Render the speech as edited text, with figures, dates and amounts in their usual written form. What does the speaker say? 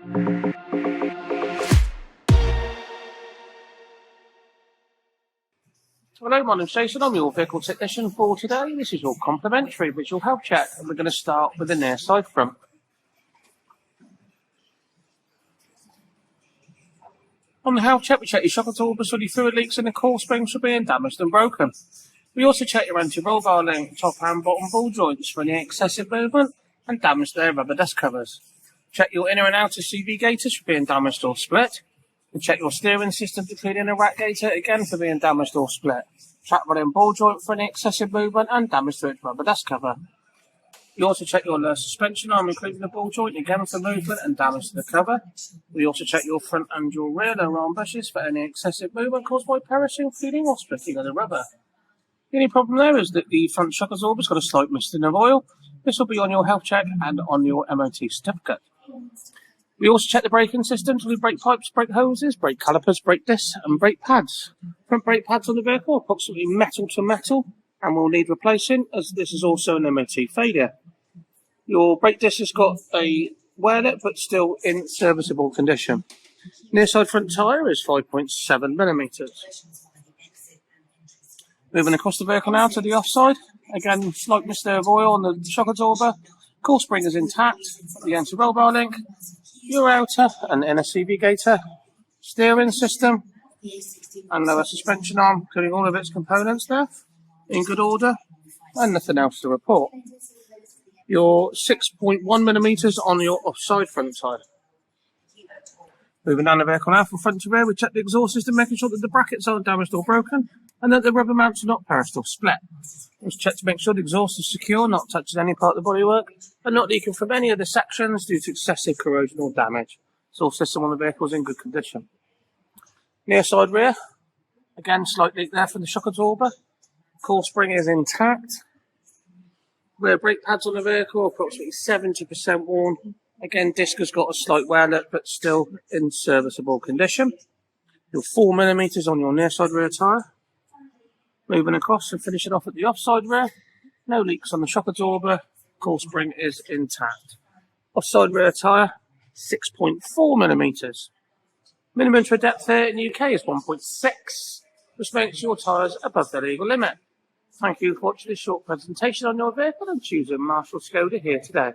Hello, my name's Jason. I'm your vehicle technician for today. This is your complimentary visual health check, and we're going to start with the near side front. On the health check, we check your shock absorbers for any fluid leaks and the core springs for being damaged and broken. We also check your anti-roll bar link, top and bottom ball joints for any excessive movement and damage to their rubber dust covers. Check your inner and outer CV gaiters for being damaged or split. And check your steering system to clean in a rat gaiter again for being damaged or split. Track running ball joint for any excessive movement and damage to its rubber dust cover. You also check your lower suspension arm, including the ball joint, again for movement and damage to the cover. We also check your front and your rear lower arm bushes for any excessive movement caused by perishing, feeding or splitting of the rubber. The only problem there is that the front shock absorber's got a slight misting of oil. This will be on your health check and on your MOT certificate. We also check the braking systems with brake pipes, brake hoses, brake calipers, brake discs and brake pads. Front brake pads on the vehicle are approximately metal to metal and will need replacing, as this is also an MOT failure. Your brake disc has got a wear lip but still in serviceable condition. Near side front tyre is 5.7mm. Moving across the vehicle now to the offside. Again, slight mist of oil on the shock absorber. Core spring is intact. The anti-roll bar link. Your outer and inner CV gaiter. Steering system. And lower suspension arm, including all of its components there. In good order. And nothing else to report. Your 6.1mm on your offside front tyre. Moving down the vehicle now from front to rear, we check the exhaust system, making sure that the brackets aren't damaged or broken, and that the rubber mounts are not perished or split. Let's check to make sure the exhaust is secure, not touching any part of the bodywork, and not leaking from any of the sections due to excessive corrosion or damage. Exhaust system on the vehicle is in good condition. Near side rear, again slight leak there from the shock absorber. Core spring is intact. Rear brake pads on the vehicle are approximately 70% worn. Again, disc has got a slight wear lip, but still in serviceable condition. Your 4mm on your near side rear tyre. Moving across and finishing off at the offside rear. No leaks on the shock absorber. Core spring is intact. Offside rear tyre, 6.4mm. Minimum tread depth here in the UK is 1.6, which makes your tyres above the legal limit. Thank you for watching this short presentation on your vehicle and choosing Marshall ŠKODA here today.